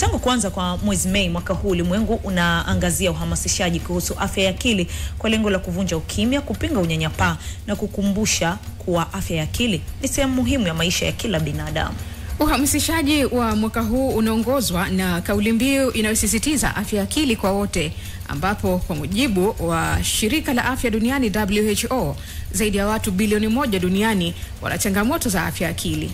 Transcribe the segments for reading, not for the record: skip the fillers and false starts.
Tangu kuanza kwa mwezi Mei mwaka huu, ulimwengu unaangazia uhamasishaji kuhusu afya ya akili kwa lengo la kuvunja ukimya, kupinga unyanyapaa na kukumbusha kuwa afya ya akili ni sehemu muhimu ya maisha ya kila binadamu. Uhamasishaji wa mwaka huu unaongozwa na kauli mbiu inayosisitiza afya ya akili kwa wote, ambapo kwa mujibu wa shirika la afya duniani WHO, zaidi ya watu bilioni 1 duniani wana changamoto za afya ya akili.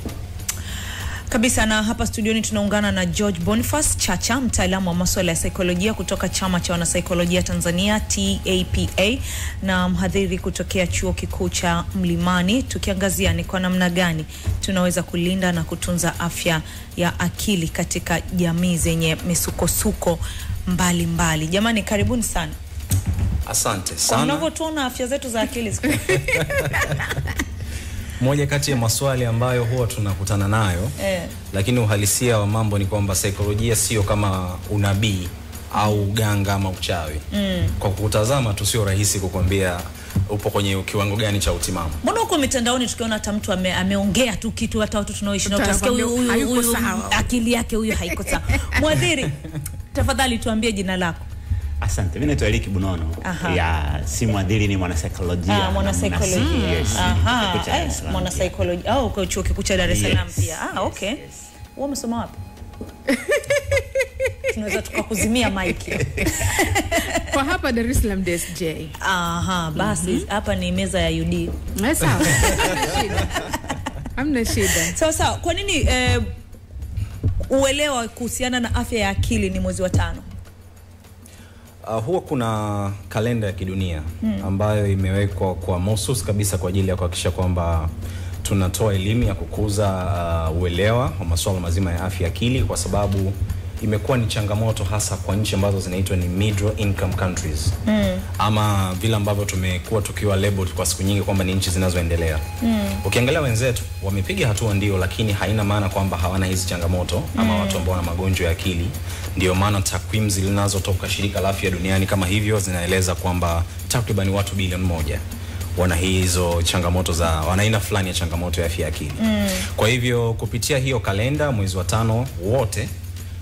Kabisa, na hapa studioni tunaungana na George Boniface Chacha, mtaalamu wa masuala ya saikolojia kutoka Chama cha Wanasaikolojia Tanzania TAPA na mhadhiri kutokea Chuo Kikuu cha Mlimani, tukiangazia ni kwa namna gani tunaweza kulinda na kutunza afya ya akili katika jamii zenye misukosuko mbalimbali. Jamani, karibuni sana. Asante sana. Unavyotuona afya zetu za akili siku. Moja kati ya maswali ambayo huwa tunakutana nayo, lakini uhalisia wa mambo ni kwamba saikolojia sio kama unabii au uganga ama uchawi. Kwa kutazama tu sio rahisi kukwambia upo kwenye kiwango gani cha utimamu. Mbona huko mitandaoni tukiona hata mtu ameongea tu kitu, hata watu tunaoishi na utasikia huyu akili yake huyu haiko sawa. Mwadhiri, tafadhali tuambie jina lako. Asante, mimi naitwa Eric Bunono. Ya si mwadhiri, ni mwanasaikolojia. Mwanasaikolojia. Yes. Mwanasaikolojia. Uko Chuo Kikuu cha Dar es Salaam pia. Okay. Wewe umesoma wapi? Tunaweza tukakuzimia mic. Kwa hapa Dar es Salaam DSJ. Basi hapa ni meza ya UD. Sawa. Hamna shida. Sawa. Kwa nini uelewa kuhusiana na afya ya akili ni mwezi wa 5? Huwa kuna kalenda ya kidunia ambayo imewekwa kwa mahususi kabisa kwa ajili ya kuhakikisha kwamba tunatoa elimu ya kukuza uelewa wa masuala mazima ya afya ya akili, kwa sababu imekuwa ni changamoto hasa kwa nchi ambazo zinaitwa ni middle income countries. Ama vile ambavyo tumekuwa tukiwa labeled kwa siku nyingi kwamba ni nchi zinazoendelea. Ukiangalia wenzetu wamepiga hatua ndio, lakini haina maana kwamba hawana hizi changamoto ama watu ambao wana magonjwa ya akili. Ndio maana takwimu zinazotoka shirika la afya duniani kama hivyo zinaeleza kwamba takriban watu bilioni 1 wana hizo changamoto wana aina fulani ya changamoto ya afya ya akili. Kwa hivyo kupitia hiyo kalenda, mwezi wa 5 wote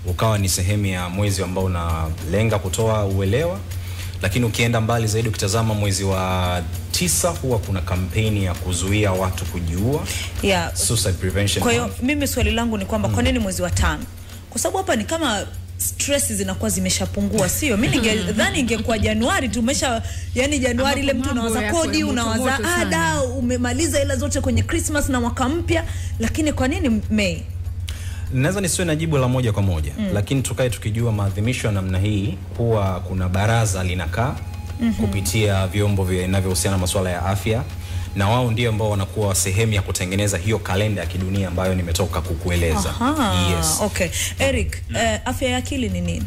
ukawa ni sehemu ya mwezi ambao unalenga kutoa uelewa. Lakini ukienda mbali zaidi, ukitazama mwezi wa 9 huwa kuna kampeni ya kuzuia watu kujiua, suicide prevention. Kwa hiyo mimi swali langu ni kwamba kwa nini mwezi wa 5? Kwa sababu hapa ni kama stress zinakuwa zimeshapungua, sio? Mimi ningedhani ingekuwa Januari tumesha, yani Januari ile mtu unawaza kodi, unawaza ada, umemaliza hela zote kwenye Christmas na mwaka mpya, lakini kwa nini Mei? Naweza nisiwe na jibu la moja kwa moja, lakini tukae tukijua maadhimisho ya namna hii huwa kuna baraza linakaa kupitia vyombo vinavyohusiana na masuala ya afya, na wao ndio ambao wanakuwa sehemu ya kutengeneza hiyo kalenda ya kidunia ambayo nimetoka kukueleza. Yes. Okay. Eric, afya ya akili ni nini?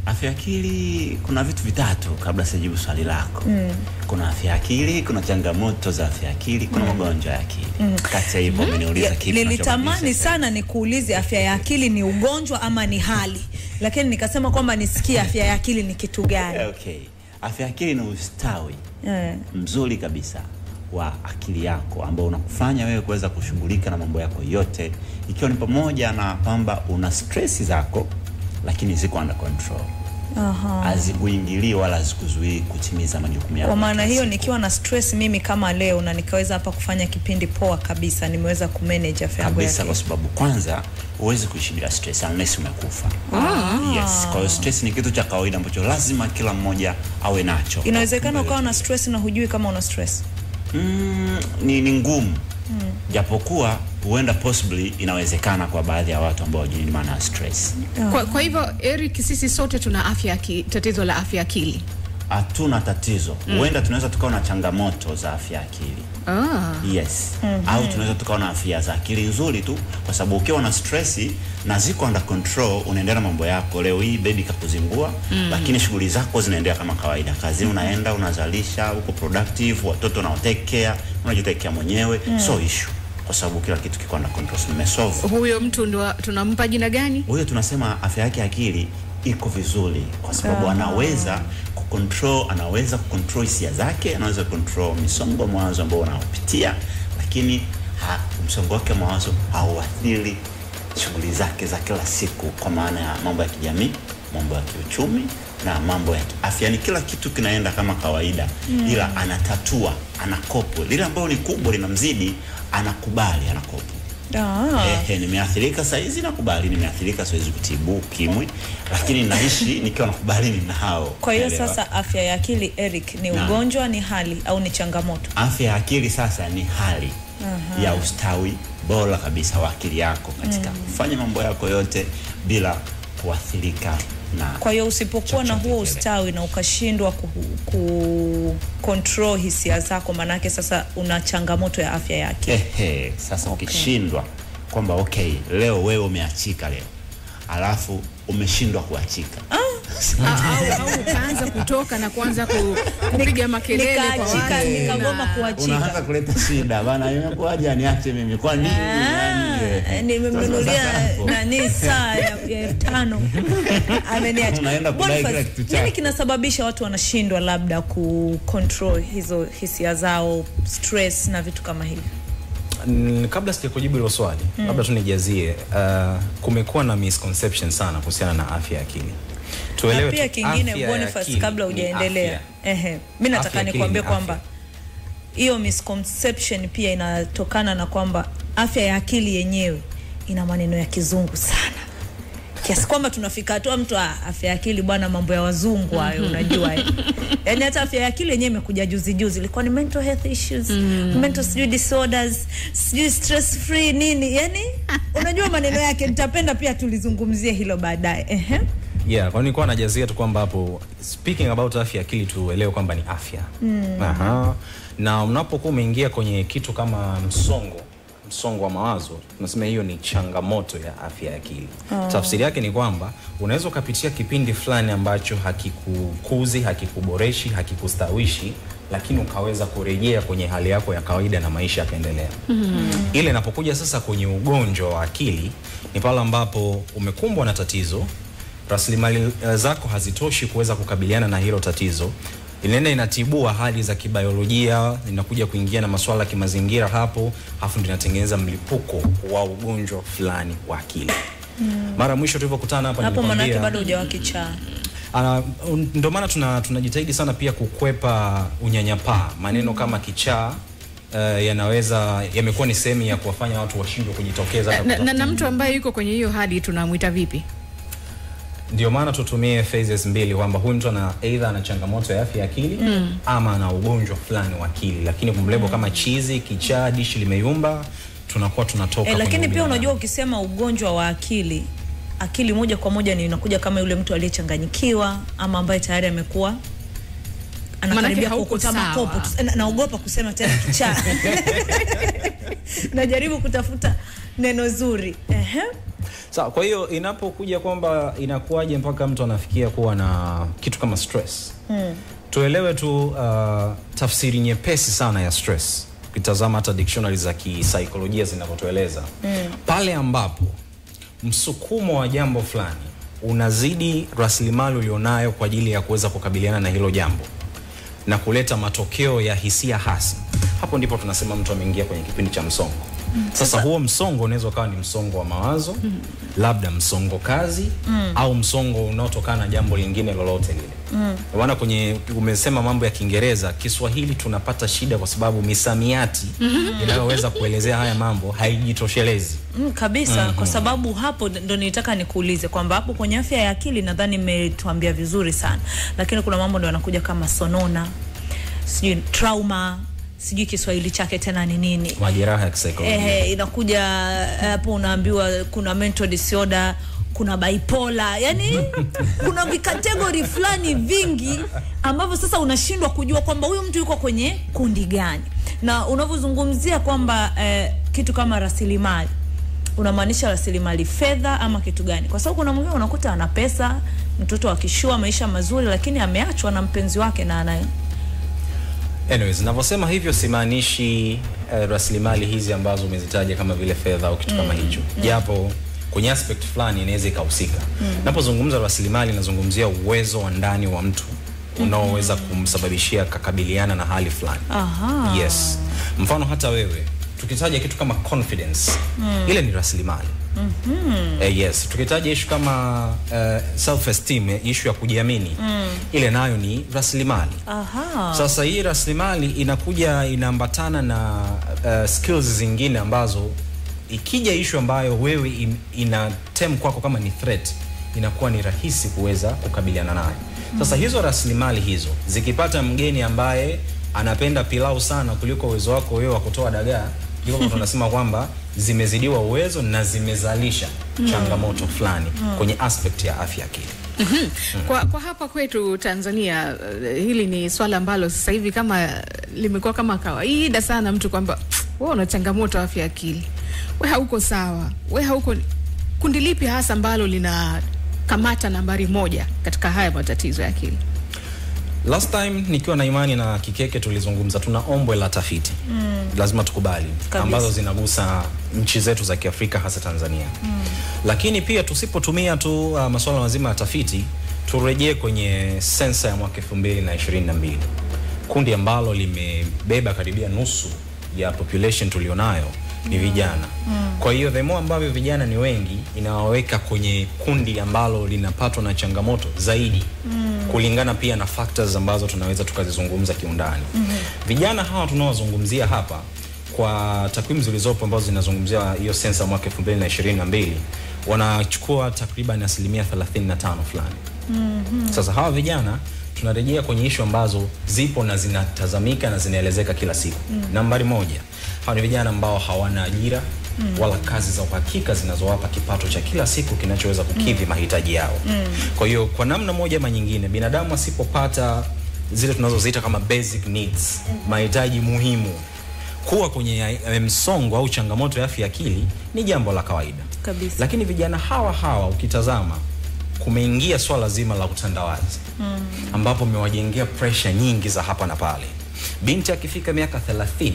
Afya ya akili kuna vitu vitatu kabla sijibu swali lako. Kuna afya ya akili, kuna changamoto za afya ya akili, kuna magonjwa ya akili. Kati ya hivyo umeniuliza kitu. Nilitamani sana nikuulize afya ya akili ni ugonjwa ama ni hali, lakini nikasema kwamba nisikie afya ya akili ni kitu gani. Okay. Afya ya akili ni ustawi mzuri kabisa wa akili yako ambao unakufanya wewe kuweza kushughulika na mambo yako yote, ikiwa ni pamoja na kwamba una stress zako lakini ziko under control. Hazikuingilii wala hazikuzuii kutimiza majukumu yako. Kwa maana hiyo nikiwa na stress mimi kama leo na nikaweza hapa kufanya kipindi poa kabisa, nimeweza kumanage afya yangu kabisa, kwa sababu kwanza huwezi kuishi bila stress unless umekufa. Yes, kwa hiyo stress ni kitu cha kawaida ambacho lazima kila mmoja awe nacho. Inawezekana ukawa na stress na hujui kama una stress. Ni ngumu. Japokuwa huenda possibly inawezekana kwa baadhi ya watu ambao hawajui maana ya stress. Kwa hivyo Eric, sisi sote tuna tatizo la afya akili. Hatuna tatizo. Huenda tunaweza tukawa na changamoto za afya akili. Yes. Au tunaweza tukawa na afya za akili nzuri tu, kwa sababu ukiwa na stress na ziko under control unaendelea mambo yako. Leo hii baby kakuzingua, lakini shughuli zako zinaendelea kama kawaida. Kazi unaenda, unazalisha, uko productive, watoto na take care, unajitake care mwenyewe. So issue, kwa sababu kila kitu kiko under control. Nimesolve. Huyo mtu ndo tunampa jina gani? Huyo tunasema afya yake akili iko vizuri, kwa sababu anaweza kucontrol hisia zake, anaweza control misongo ya mawazo ambayo anapitia, lakini msongo wake mawazo hauathiri shughuli zake za kila siku, kwa maana ya mambo ya kijamii, mambo ya kiuchumi na mambo ya afya. Ni kila kitu kinaenda kama kawaida, ila anatatua, anakopo lile ambalo ni kubwa linamzidi, anakubali, anakopo. Nimeathirika saizi, nakubali nimeathirika, siwezi kutibu ukimwi, lakini naishi nikiwa nakubali ninao. Kwa hiyo sasa afya ya akili, Eric, ni ugonjwa, ni hali au ni changamoto? Afya ya akili sasa ni hali ya ustawi bora kabisa wa akili yako katika kufanya mambo yako yote bila kuathirika na. Kwa hiyo usipokuwa na huo ustawi na ukashindwa control hisia zako, manake sasa una changamoto ya afya ya akili. Sasa ukishindwa kwamba leo wewe umeachika leo, alafu umeshindwa kuachika, au ukaanza kutoka na kuanza kupiga makelele kwa watu, nikagoma kuachika, unaanza kuleta shida bana, imekuaje niache mimi, kwa nini nimemnunulia nani saa ya 5,000 ameniacha. Unaenda kudai kila kitu chako. Nini kinasababisha watu wanashindwa labda control hizo hisia zao, stress na vitu kama hivi? Kabla sijakujibu hilo swali, labda tu nijazie, kumekuwa na misconception sana kuhusiana na afya ya akili. Tuelewe pia kingine, Boniface, kabla hujaendelea. Mimi nataka nikwambie kwamba hiyo misconception pia inatokana na kwamba afya ya akili yenyewe ina maneno ya kizungu sana, kiasi kwamba tunafika hatua mtu afya ya akili bwana, mambo ya wazungu hayo, unajua yani hata afya ya akili yenyewe imekuja juzi ilikuwa ni mental health issues, mental disorders, stress free nini, yani unajua maneno yake. Nitapenda pia tulizungumzie hilo baadaye. Kwa nini kwa najazia tu kwamba hapo speaking about afya ya akili tuelewe kwamba ni afya. Na unapokuwa umeingia kwenye kitu kama msongo wa mawazo, tunasema hiyo ni changamoto ya afya ya akili. Tafsiri yake ni kwamba unaweza kupitia kipindi fulani ambacho hakikukuzi, hakikuboreshi, hakikustawishi, lakini ukaweza kurejea kwenye hali yako ya kawaida na maisha yakaendelea. Ile inapokuja sasa kwenye ugonjwa wa akili, ni pale ambapo umekumbwa na tatizo, rasilimali zako hazitoshi kuweza kukabiliana na hilo tatizo, inaenda inatibua hali za kibiolojia, inakuja kuingia na masuala ya kimazingira hapo, afu ndio inatengeneza mlipuko wa ugonjwa fulani wa akili. Mara mwisho tulipokutana hapa nilikwambia hapo, manake bado hujawa kichaa. Ndio maana tunajitahidi sana pia kukwepa unyanyapaa. Maneno kama kichaa yamekuwa ni sehemu ya kuwafanya watu washindwe kujitokeza. Na mtu ambaye yuko kwenye hiyo hali tunamuita vipi? Ndio maana tutumie phases mbili, kwamba huyu mtu ana changamoto ya afya ya akili ama ana ugonjwa fulani wa akili, lakini kumlebo kama chizi, kichaa, dishi limeyumba, tunakuwa tunatoka lakini pia unajua ukisema ugonjwa wa akili moja kwa moja ni inakuja kama yule mtu aliyechanganyikiwa ama ambaye tayari amekuwa anakaribia kukuta makopo. Naogopa kusema tena kichaa. Najaribu kutafuta neno zuri. Sawa, kwa hiyo inapokuja kwamba inakuwaje mpaka mtu anafikia kuwa na kitu kama stress. Tuelewe tu tafsiri nyepesi sana ya stress. Ukitazama hata dictionary za kisaikolojia zinavyotueleza, pale ambapo msukumo wa jambo fulani unazidi rasilimali ulionayo kwa ajili ya kuweza kukabiliana na hilo jambo na kuleta matokeo ya hisia hasi, hapo ndipo tunasema mtu ameingia kwenye kipindi cha msongo. Sasa huo msongo unaweza kuwa ni msongo wa mawazo, labda msongo kazi, au msongo unaotokana na jambo lingine lolote lile. Maana kwenye umesema mambo ya Kiingereza, Kiswahili tunapata shida kwa sababu misamiati inayoweza kuelezea haya mambo haijitoshelezi. Kabisa, kwa sababu hapo ndo nilitaka nikuulize kwamba hapo kwenye afya ya akili nadhani umetuambia vizuri sana, lakini kuna mambo ndo yanakuja kama sonona, sijui trauma, sijui Kiswahili chake tena ni nini, majeraha ya kisaikolojia. Inakuja hapo unaambiwa kuna mental disorder, kuna bipolar, yani kuna vikategori fulani vingi ambavyo sasa unashindwa kujua kwamba huyu mtu yuko kwenye kundi gani. Na unavyozungumzia kwamba kitu kama rasilimali, unamaanisha rasilimali fedha ama kitu gani? Kwa sababu kuna mwingine unakuta ana pesa, mtoto akishua maisha mazuri, lakini ameachwa na mpenzi wake na anaye. Anyways, ninavyosema hivyo simaanishi rasilimali hizi ambazo umezitaja kama vile fedha au kitu kama hicho. Japo kwenye aspect fulani inaweza ikahusika. Ninapozungumza rasilimali nazungumzia uwezo wa ndani wa mtu unaoweza kumsababishia kukabiliana na hali fulani. Yes. Mfano hata wewe tukitaja kitu kama confidence, ile ni rasilimali. Yes, tukitaja issue kama self esteem, issue ya kujiamini, ile nayo ni rasilimali. Sasa hii rasilimali inaambatana na skills zingine ambazo ikija issue ambayo wewe ina term kwako kama ni threat, inakuwa ni rahisi kuweza kukabiliana nayo. Sasa hizo rasilimali hizo zikipata mgeni ambaye anapenda pilau sana kuliko uwezo wako wewe wa kutoa dagaa, hivyo tunasema kwamba zimezidiwa uwezo na zimezalisha changamoto fulani kwenye aspect ya afya akili. Kwa hapa kwetu Tanzania, hili ni swala ambalo sasa hivi kama limekuwa kama kawaida sana, mtu kwamba wewe una changamoto afya akili, wewe hauko sawa, wewe hauko. Kundi lipi hasa ambalo lina kamata nambari 1 katika haya matatizo ya akili? Last time nikiwa na Imani na Kikeke tulizungumza, tuna ombwe la tafiti lazima tukubali ambazo zinagusa nchi zetu za Kiafrika, hasa Tanzania. Lakini pia tusipotumia tu masuala mazima ya tafiti, turejee kwenye sensa ya mwaka 2022, kundi ambalo limebeba karibia nusu ya population tulionayo ni vijana. Kwa hiyo the more ambavyo vijana ni wengi, inawaweka kwenye kundi ambalo linapatwa na changamoto zaidi, kulingana pia na factors ambazo tunaweza tukazizungumza kiundani. Vijana hawa tunaozungumzia hapa, kwa takwimu zilizopo ambazo zinazungumzia hiyo sensa mwaka 2022, wanachukua takriban 35% fulani. Sasa hawa vijana tunarejea kwenye issue ambazo zipo na zinatazamika na zinaelezeka kila siku. Nambari 1, hawa ni vijana ambao hawana ajira wala kazi za uhakika zinazowapa kipato cha kila siku kinachoweza kukidhi mahitaji yao. Kwa hiyo kwa namna moja ama nyingine, binadamu asipopata zile tunazoziita kama basic needs, mahitaji muhimu, kuwa kwenye msongo au changamoto ya afya akili ni jambo la kawaida kabisa. Lakini vijana hawa ukitazama, kumeingia swala zima la utandawazi, ambapo umewajengea pressure nyingi za hapa na pale. Binti akifika miaka 30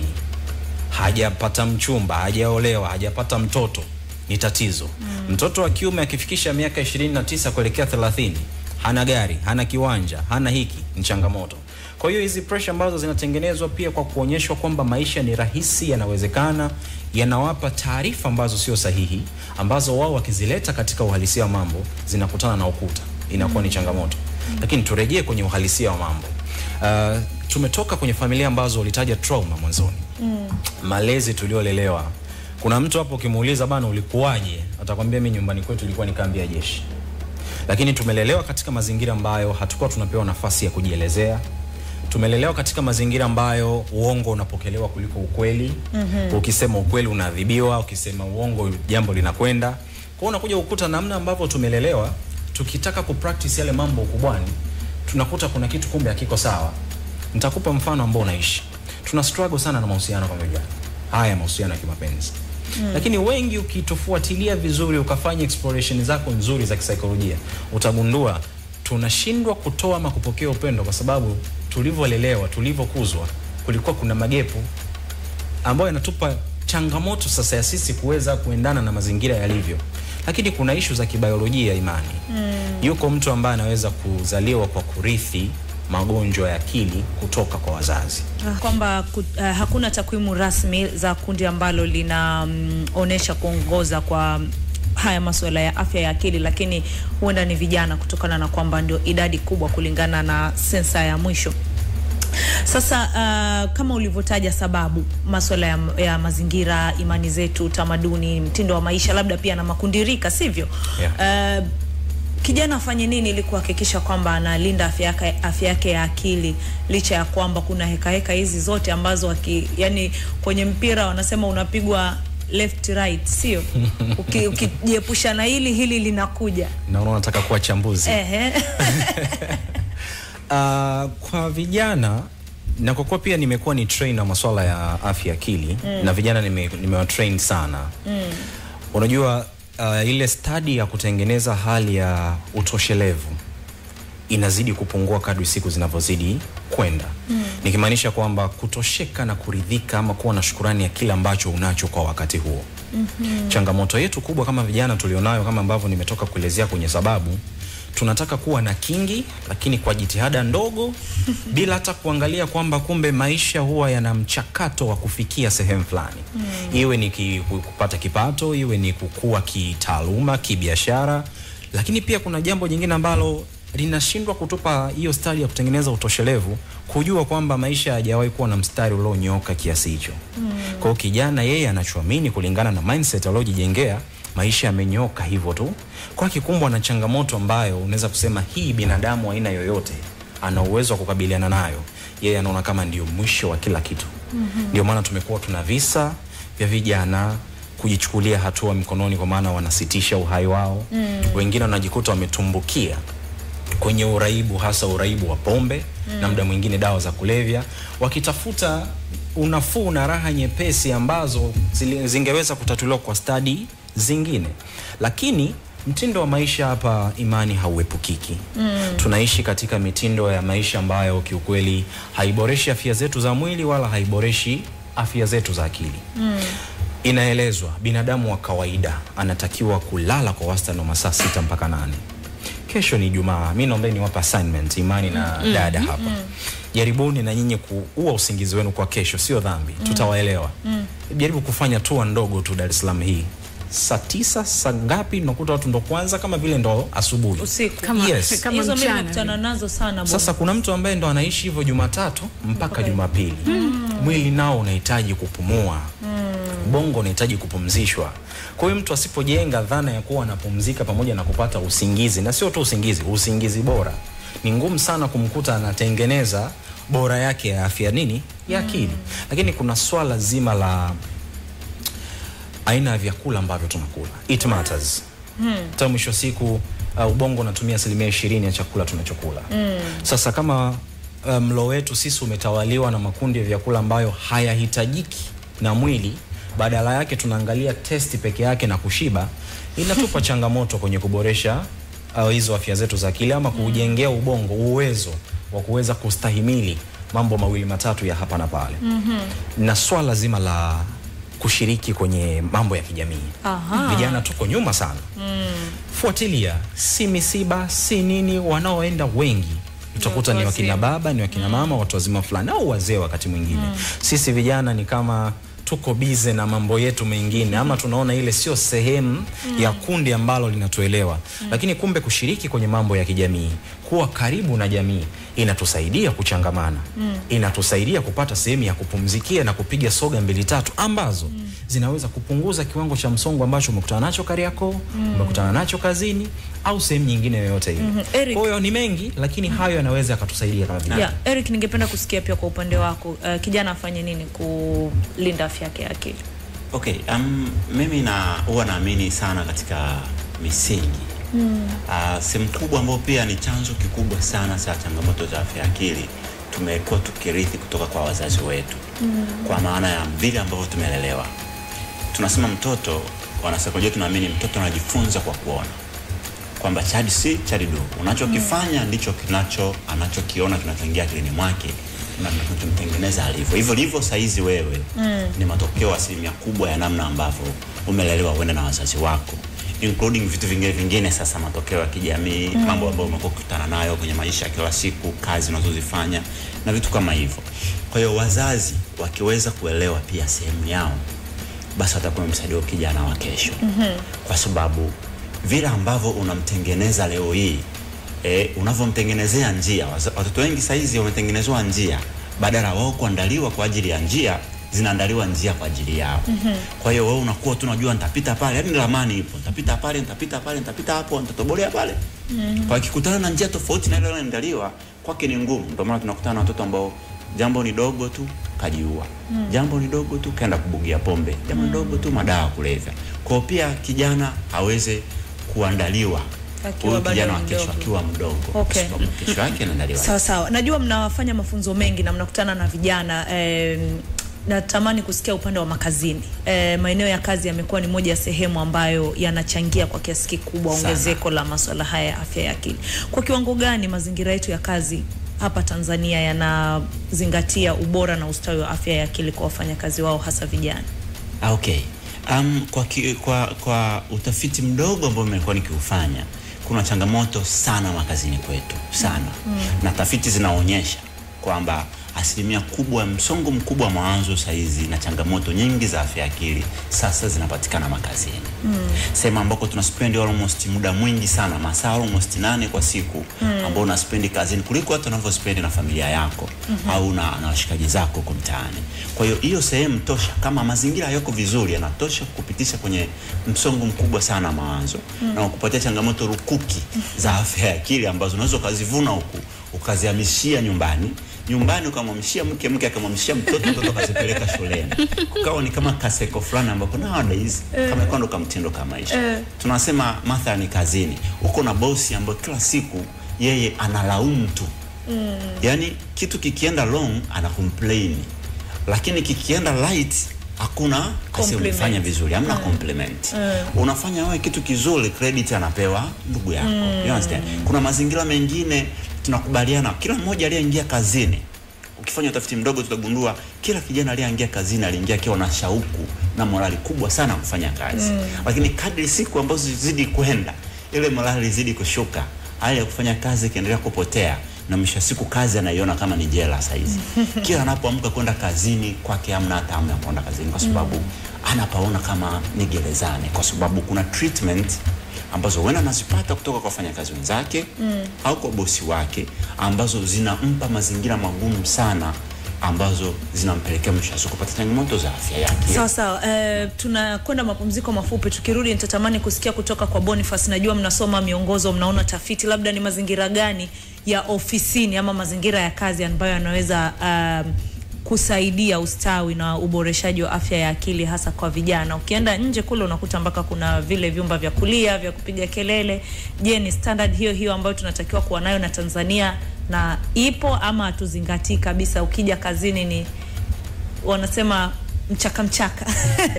hajapata mchumba, hajaolewa, hajapata mtoto, ni tatizo. Mtoto wa kiume akifikisha miaka 29 kuelekea 30, hana gari, hana kiwanja, hana hiki, ni changamoto. Kwa hiyo hizi pressure ambazo zinatengenezwa pia kwa kuonyeshwa kwamba maisha ni rahisi, yanawezekana, yanawapa taarifa ambazo sio sahihi, ambazo wao wakizileta katika uhalisia wa mambo zinakutana na ukuta, inakuwa ni changamoto. Lakini turejee kwenye uhalisia wa mambo. Tumetoka kwenye familia ambazo ulitaja trauma mwanzoni. Malezi tuliolelewa. Kuna mtu hapo ukimuuliza bana ulikuwaje, atakwambia mimi nyumbani kwetu ilikuwa ni kambi ya jeshi. Lakini tumelelewa katika mazingira ambayo hatakuwa tunapewa nafasi ya kujielezea. Tumelelewa katika mazingira ambayo uongo unapokelewa kuliko ukweli. Ukisema ukweli unaadhibiwa, ukisema uongo jambo linakwenda. Kwa hiyo unakuja ukuta namna ambavyo tumelelewa, tukitaka kupractice yale mambo ukubwani, tunakuta kuna kitu kumbe hakiko sawa. Nitakupa mfano ambao unaishi. Tuna struggle sana na mahusiano kwa vijana. Haya mahusiano ya kimapenzi. Lakini wengi ukitofuatilia vizuri, ukafanya exploration zako nzuri za kisaikolojia, utagundua tunashindwa kutoa ama kupokea upendo kwa sababu tulivyolelewa, tulivyokuzwa, kulikuwa kuna magepu ambayo yanatupa changamoto sasa ya sisi kuweza kuendana na mazingira yalivyo. Lakini kuna issue za kibiolojia, Imani. Yuko mtu ambaye anaweza kuzaliwa kwa kurithi magonjwa ya akili kutoka kwa wazazi. Kwamba hakuna takwimu rasmi za kundi ambalo linaonesha kuongoza kwa haya masuala ya afya ya akili, lakini huenda ni vijana kutokana na kwamba ndio idadi kubwa kulingana na sensa ya mwisho. Sasa kama ulivyotaja sababu, masuala ya mazingira, imani zetu, tamaduni, mtindo wa maisha, labda pia na makundirika, sivyo? Yeah. Kijana afanye nini ili kuhakikisha kwamba analinda afya yake ya akili, licha ya kwamba kuna heka hizi zote ambazo yani kwenye mpira wanasema unapigwa left right, sio? Ukijiepusha na hili linakuja. Na unataka kuwa chambuzi. Kwa vijana, na kwa kuwa pia nimekuwa ni trainer masuala ya afya akili, na vijana nimewatrain sana. Unajua ile study ya kutengeneza hali ya utoshelevu inazidi kupungua kadri siku zinavyozidi kwenda. Nikimaanisha kwamba kutosheka na kuridhika ama kuwa na shukrani ya kila ambacho unacho kwa wakati huo. Changamoto yetu kubwa kama vijana tulionayo, kama ambavyo nimetoka kuelezea kwenye sababu, tunataka kuwa na kingi, lakini kwa jitihada ndogo bila hata kuangalia kwamba kumbe maisha huwa yana mchakato wa kufikia sehemu fulani. Iwe ni kupata kipato, iwe ni kukua kitaaluma, kibiashara, lakini pia kuna jambo jingine ambalo linashindwa kutupa hiyo stadi ya kutengeneza utoshelevu, kujua kwamba maisha hayajawahi kuwa na mstari ulionyooka kiasi hicho. Kwa hiyo kijana yeye anachoamini kulingana na mindset aliyojijengea, maisha yamenyooka hivyo tu. Kwa kikumbwa na changamoto ambayo unaweza kusema hii binadamu aina yoyote ana uwezo wa kukabiliana nayo, yeye anaona kama ndio mwisho wa kila kitu. Ndio maana tumekuwa tuna visa vya vijana kujichukulia hatua mkononi, kwa maana wanasitisha uhai wao. Wengine wanajikuta wametumbukia kwenye uraibu, hasa uraibu wa pombe na muda mwingine dawa za kulevya, wakitafuta unafuu na raha nyepesi ambazo zingeweza kutatuliwa kwa stadi zingine. Lakini mtindo wa maisha hapa, Imani, hauepukiki. Tunaishi katika mitindo ya maisha ambayo kiukweli haiboreshi afya zetu za mwili wala haiboreshi afya zetu za akili. Inaelezwa binadamu wa kawaida anatakiwa kulala kwa wastani wa masaa 6 mpaka 8. Kesho ni Ijumaa. Mimi naomba niwapa assignment Imani na dada hapa. Jaribuni na nyinyi kuua usingizi wenu kwa kesho, sio dhambi. Tutawaelewa. Jaribu kufanya tour ndogo tu Dar es Salaam hii. Saa 9 saa ngapi unakuta watu ndo kwanza kama vile ndo asubuhi. Usiku. Kama Hizo mimi mchana. nakutana nazo sana. Sasa kuna mtu ambaye ndo anaishi hivyo Jumatatu mpaka Jumapili. Mwili nao unahitaji kupumua. Bongo unahitaji kupumzishwa. Kwa hiyo mtu asipojenga dhana ya kuwa anapumzika pamoja na kupata usingizi, na sio tu usingizi bora, ni ngumu sana kumkuta anatengeneza bora yake ya afya ya akili. Lakini kuna swala zima la aina ya vyakula ambavyo tunakula. It matters. Hata mwisho siku ubongo unatumia 20% ya chakula tunachokula. Sasa kama mlo wetu sisi umetawaliwa na makundi ya vyakula ambayo hayahitajiki na mwili, badala yake tunaangalia testi peke yake na kushiba, inatupa changamoto kwenye kuboresha hizo afya zetu za akili, ama kujengea ubongo uwezo wa kuweza kustahimili mambo mawili matatu ya hapa na pale. Na swala zima la kushiriki kwenye mambo ya kijamii. Vijana tuko nyuma sana. Fuatilia, si misiba, si nini, wanaoenda wengi utakuta ni wakina baba, ni wakina mama, watu wazima fulani au wazee wakati mwingine. Sisi vijana ni kama tuko bize na mambo yetu mengine, ama tunaona ile sio sehemu ya kundi ambalo linatuelewa. Lakini kumbe kushiriki kwenye mambo ya kijamii, kuwa karibu na jamii, inatusaidia kuchangamana. Inatusaidia kupata sehemu ya kupumzikia na kupiga soga 2-3 ambazo zinaweza kupunguza kiwango cha msongo ambacho umekutana nacho Kariakoo, umekutana nacho kazini au sehemu nyingine yoyote ile. Kwa hiyo ni mengi, lakini hayo yanaweza yakatusaidia kama vijana. Eric, ningependa kusikia pia kwa upande wako, kijana afanye nini kulinda afya yake ya akili? Okay, mimi huwa naamini sana katika misingi. Sehemu kubwa ambayo pia ni chanzo kikubwa sana cha changamoto za afya ya akili tumekuwa tukirithi kutoka kwa wazazi wetu. Kwa maana ya vile ambavyo tumelelewa. Tunasema mtoto, wanasaikolojia tunaamini mtoto anajifunza kwa kuona. Kwamba chadi si chadi do. Unachokifanya ndicho anachokiona kinachoingia akilini mwake na tunamtengeneza alivyo. Hivyo ndivyo saizi wewe ni matokeo asilimia kubwa ya namna ambavyo umelelewa wewe na wazazi wako, including vitu vingine sasa, matokeo ya kijamii, mambo ambayo umekuwa ukikutana nayo kwenye maisha ya kila siku, kazi unazozifanya na vitu kama hivyo. Kwa hiyo wazazi wakiweza kuelewa pia sehemu yao, basi watakuwa msaidia kijana wa kesho. Kwa sababu vile ambavyo unamtengeneza leo hii, unavyomtengenezea njia, watoto wengi saizi wametengenezwa njia, badala wao kuandaliwa kwa ajili ya njia, zinaandaliwa njia kwa ajili yao. Kwa hiyo wewe unakuwa tu unajua nitapita pale, yani ramani ipo, nitapita pale, nitapita hapo, nitatobolea pale. Kwa kikutana na njia tofauti na ile inaandaliwa, kwake ni ngumu. Ndio maana tunakutana na watoto ambao jambo ni dogo tu kajiua, jambo ni dogo tu kaenda kubugia pombe, jambo ni dogo tu madawa kulevya. Kwa pia kijana aweze kuandaliwa huyu kijana wa kesho akiwa mdogo. Sababu kesho yake inaandaliwa. Sawa. Najua mnafanya mafunzo mengi na mnakutana na vijana. Natamani kusikia upande wa makazini. Maeneo ya kazi yamekuwa ni moja ya sehemu ambayo yanachangia kwa kiasi kikubwa ongezeko la masuala haya ya afya ya akili. Kwa kiwango gani mazingira yetu ya kazi hapa Tanzania yanazingatia ubora na ustawi wa afya ya akili kwa wafanyakazi wao hasa vijana? Okay. Kwa utafiti mdogo ambao nimekuwa nikiufanya, kuna changamoto sana makazini kwetu sana. Na tafiti zinaonyesha kwamba asilimia kubwa, msongo mkubwa wa mawazo saizi na changamoto nyingi za afya akili sasa zinapatikana makazini. Sema ambako tunaspend almost muda mwingi sana, masaa almost 8 kwa siku ambao unaspendi kazini kuliko hata unavyospendi na familia yako au na washikaji zako huko mtaani. Kwa hiyo sehemu tosha, kama mazingira yako vizuri, yanatosha kukupitisha kwenye msongo mkubwa sana mawazo na kukupatia changamoto rukuki za afya ya akili ambazo unaweza kuzivuna huku ukazihamishia nyumbani ukamhamishia mke akamhamishia mtoto akazipeleka shuleni. Kukawa ni kama kaseko fulani ambapo nowadays kama ikondo kama mtindo kama maisha. Tunasema Martha ni kazini. Uko na bosi ambaye kila siku yeye analaumu tu. Yaani kitu kikienda wrong ana complain. Lakini kikienda right hakuna asiyefanya vizuri, hamna compliment. Unafanya wewe kitu kizuri, credit anapewa ndugu yako. You understand? Kuna mazingira mengine tunakubaliana kila mmoja aliyeingia kazini. Ukifanya utafiti mdogo tutagundua kila kijana aliyeingia kazini aliingia akiwa na shauku na morali kubwa sana kufanya kazi. Lakini kadri siku ambazo zizidi kwenda, ile morali zidi kushuka, hali ya kufanya kazi ikiendelea kupotea, na mwisho siku kazi anaiona kama ni jela saizi. Kila anapoamka kwenda kazini kwake hamna hata hamu ya kwenda kazini, kwa sababu anapaona kama ni gerezani, kwa sababu kuna treatment ambazo wewe anazipata kutoka kwa wafanyakazi wenzake au kwa bosi wake, ambazo zinampa mazingira magumu sana, ambazo zinampelekea mwisho kupata changamoto za afya yake. Sasa tunakwenda mapumziko mafupi. Tukirudi nitatamani kusikia kutoka kwa Boniface. Najua mnasoma miongozo, mnaona tafiti, labda ni mazingira gani ya ofisini ama mazingira ya kazi ambayo yanaweza kusaidia ustawi na uboreshaji wa afya ya akili hasa kwa vijana. Ukienda nje kule unakuta mpaka kuna vile vyumba vya kulia, vya kupiga kelele. Je, ni standard hiyo ambayo tunatakiwa kuwa nayo na Tanzania na ipo ama hatuzingatii kabisa? Ukija kazini ni wanasema mchaka.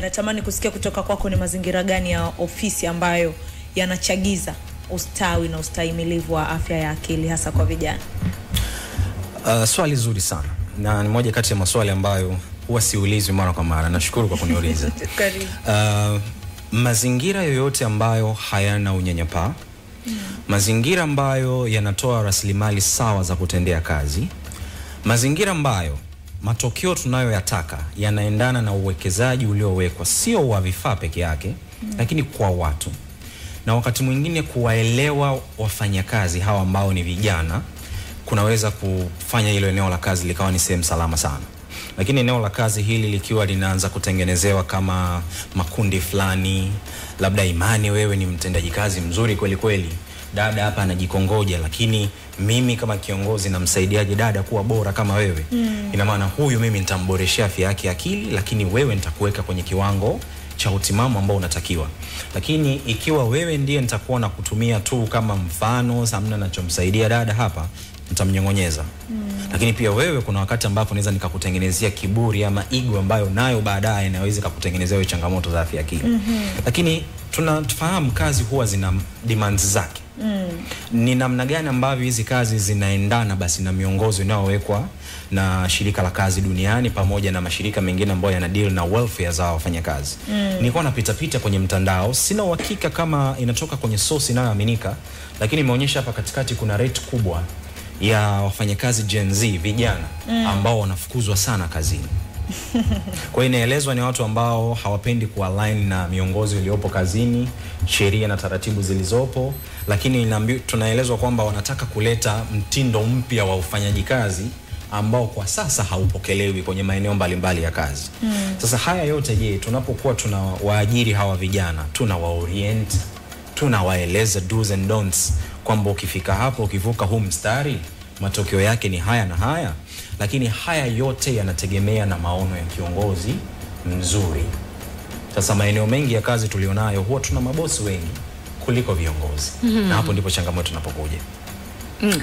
Natamani kusikia kutoka kwako ni mazingira gani ya ofisi ambayo yanachagiza ustawi na ustahimilivu wa afya ya akili hasa kwa vijana? Swali zuri sana. Na ni moja kati ya maswali ambayo huwa siulizwi mara kwa mara. Nashukuru kwa kuniuliza. Mazingira yoyote ambayo hayana unyanyapaa, mazingira ambayo yanatoa rasilimali sawa za kutendea kazi, mazingira ambayo matokeo tunayoyataka yanaendana na uwekezaji uliowekwa, sio wa vifaa peke yake, lakini kwa watu, na wakati mwingine kuwaelewa wafanyakazi hawa ambao ni vijana, kunaweza kufanya hilo eneo la kazi likawa ni sehemu salama sana. Lakini eneo la kazi hili likiwa linaanza kutengenezewa kama makundi fulani, labda Imani wewe ni mtendaji kazi mzuri kweli kweli, dada hapa anajikongoja, lakini mimi kama kiongozi namsaidiaje dada kuwa bora kama wewe? Ina maana huyu mimi nitamboreshea afya yake akili, lakini wewe nitakuweka kwenye kiwango cha utimamu ambao unatakiwa. Lakini ikiwa wewe ndiye nitakuwa na kutumia tu kama mfano, hamna nachomsaidia dada hapa, nitamnyongonyeza. Lakini pia wewe kuna wakati ambapo naweza nikakutengenezea kiburi ama ego ambayo nayo baadaye inaweza kukutengenezea wewe changamoto za afya akili. Lakini tunafahamu kazi huwa zina demands zake. Ni namna gani ambavyo hizi kazi zinaendana basi na miongozo inayowekwa na shirika la kazi duniani pamoja na mashirika mengine ambayo yana deal na welfare za wafanyakazi. Nilikuwa napita kwenye mtandao, sina uhakika kama inatoka kwenye source inayoaminika, lakini imeonyesha hapa katikati kuna rate kubwa ya wafanyakazi Gen Z vijana ambao wanafukuzwa sana kazini. Kwa hiyo inaelezwa ni watu ambao hawapendi kualign na miongozo iliyopo kazini, sheria na taratibu zilizopo, lakini tunaelezwa kwamba wanataka kuleta mtindo mpya wa ufanyaji kazi ambao kwa sasa haupokelewi kwenye maeneo mbalimbali ya kazi. Sasa haya yote je, tunapokuwa tunawaajiri hawa vijana, tunawaorient, tunawaeleza do's and don'ts kwamba ukifika hapo, ukivuka huu mstari, matokeo yake ni haya na haya. Lakini haya yote yanategemea na maono ya kiongozi mzuri. Sasa maeneo mengi ya kazi tulionayo huwa tuna mabosi wengi kuliko viongozi. Na hapo ndipo changamoto tunapokuja.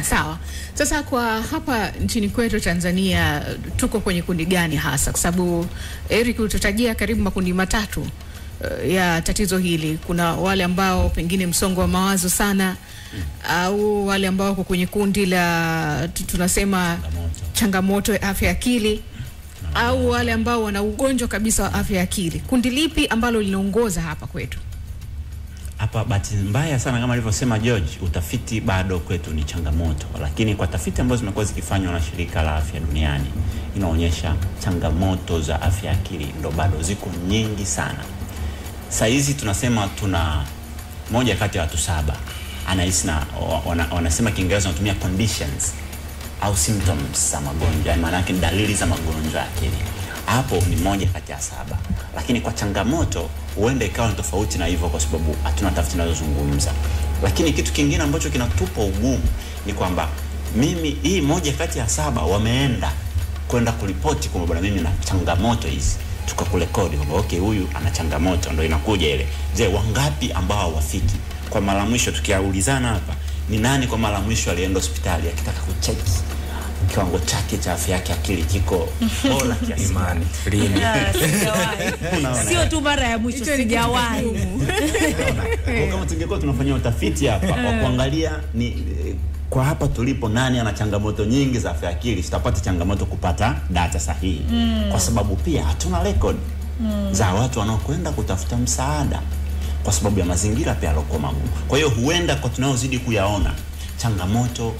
Sawa. Sasa kwa hapa nchini kwetu Tanzania tuko kwenye kundi gani hasa? Kwa sababu Eric utatajia karibu makundi matatu ya tatizo hili. Kuna wale ambao pengine msongo wa mawazo sana, au wale ambao wako kwenye kundi la tunasema changamoto ya afya ya akili, au wale ambao wana ugonjwa kabisa wa afya ya akili. Kundi lipi ambalo linaongoza hapa kwetu? hapa bahati mbaya sana kama alivyosema George, utafiti bado kwetu ni changamoto, lakini kwa tafiti ambazo zimekuwa zikifanywa na shirika la afya duniani inaonyesha changamoto za afya akili ndo bado ziko nyingi sana. Sasa hizi tunasema tuna moja kati ya watu 7 anahisi na wanasema Kiingereza wanatumia conditions au symptoms za magonjwa, maana yake dalili za magonjwa akili. Hapo ni moja kati ya 7. Lakini kwa changamoto huenda ikawa ni tofauti na hivyo kwa sababu hatuna tafiti zinazozungumza. Lakini kitu kingine ambacho kinatupa ugumu ni kwamba mimi hii moja kati ya 7 wameenda kwenda kuripoti kwamba bwana mimi na changamoto hizi. Tukakurekodi kwamba okay huyu ana changamoto, ndio inakuja ile. Je, wangapi ambao hawafiki? Kwa mara mwisho tukiaulizana hapa, ni nani kwa mara mwisho alienda hospitali akitaka kucheki kiwango chake cha afya yake akili kiko bora kiasi imani lini? Sio tu mara ya mwisho, sijawahi. Kama tungekuwa tunafanya utafiti hapa wa kuangalia ni kwa hapa tulipo nani ana changamoto nyingi za afya akili, tutapata changamoto kupata data sahihi. Kwa sababu pia hatuna record za watu wanaokwenda kutafuta msaada kwa sababu ya mazingira pia yalikuwa magumu. Kwa hiyo huenda kwa tunaozidi kuyaona changamoto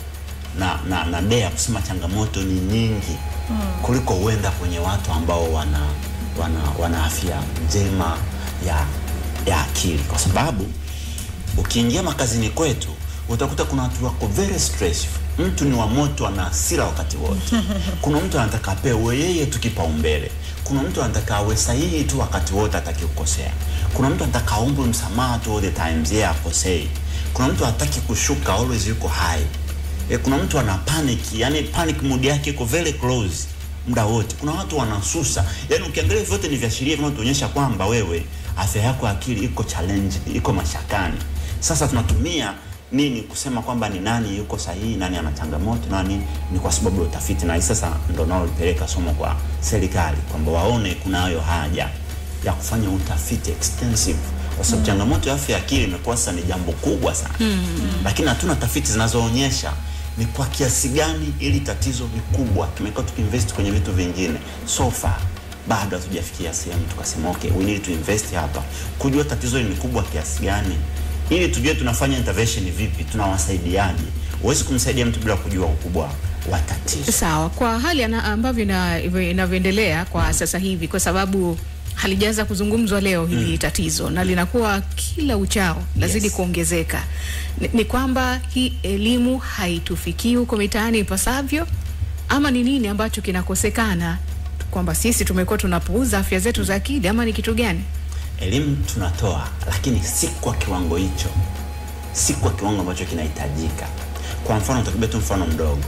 na dea kusema changamoto ni nyingi kuliko huenda kwenye watu ambao wana afya njema ya akili. Kwa sababu ukiingia makazini kwetu utakuta kuna watu wako very stressful. Mtu ni wa moto, ana hasira wakati wote. Kuna mtu anataka apewe yeye tu kipaumbele. Kuna mtu anataka awe sahihi tu wakati wote, hataki kukosea. Kuna mtu anataka aombe msamaha tu all the times, yeye akosei. Kuna mtu hataki kushuka, always yuko high. Kuna mtu ana panic, yani panic mood yake iko very close muda wote. Kuna watu wanasusa. Yani ukiangalia vyote ni viashiria vinavyoonyesha kwamba wewe afya yako ya akili iko challenge, iko mashakani. Sasa tunatumia nini kusema kwamba ni nani yuko sahihi, nani ana changamoto, nani? Ni kwa sababu ya utafiti, na sasa ndio nao lipeleka somo kwa serikali kwamba waone kunayo haja ya kufanya utafiti extensive kwa sababu changamoto ya afya ya akili imekuwa sasa ni jambo kubwa sana. Lakini hatuna tafiti zinazoonyesha ni kwa kiasi gani ili tatizo ni kubwa. Tumekuwa tukiinvest kwenye vitu vingine. So far bado hatujafikia sehemu tukasema okay, we need to invest hapa kujua tatizo ni kubwa kiasi gani, ili tujue tunafanya intervention vipi, tunawasaidiaje. Huwezi kumsaidia mtu bila kujua ukubwa wa tatizo. Sawa, kwa hali ambavyo inavyoendelea kwa sasa hivi, kwa sababu halijaanza kuzungumzwa leo hili tatizo na linakuwa kila uchao lazidi kuongezeka, ni kwamba hii elimu haitufikii huko mitaani ipasavyo, ama ni nini ambacho kinakosekana kwamba sisi tumekuwa tunapuuza afya zetu za akili, ama ni kitu gani? Elimu tunatoa lakini si kwa kiwango hicho, si kwa kiwango ambacho kinahitajika. Kwa mfano utakubia tu mfano mdogo.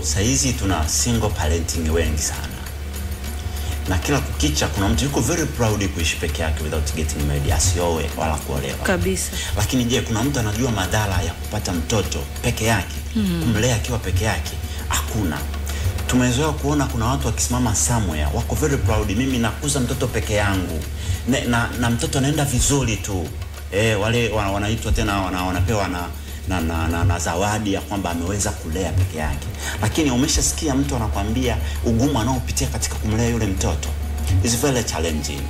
Saizi tuna single parenting wengi sana. Na kila kukicha kuna mtu yuko very proud kuishi peke yake without getting married, asioe wala kuolewa kabisa. Lakini je, kuna mtu anajua madhara ya kupata mtoto peke yake, kumlea akiwa peke yake? Hakuna. Tumezoea kuona kuna watu wakisimama somewhere wako very proud, mimi nakuza mtoto peke yangu na mtoto anaenda vizuri tu. Wale wanaitwa tena wanapewa na zawadi ya kwamba ameweza kulea peke yake. Lakini umeshasikia mtu anakuambia ugumu anaopitia katika kumlea yule mtoto is very challenging.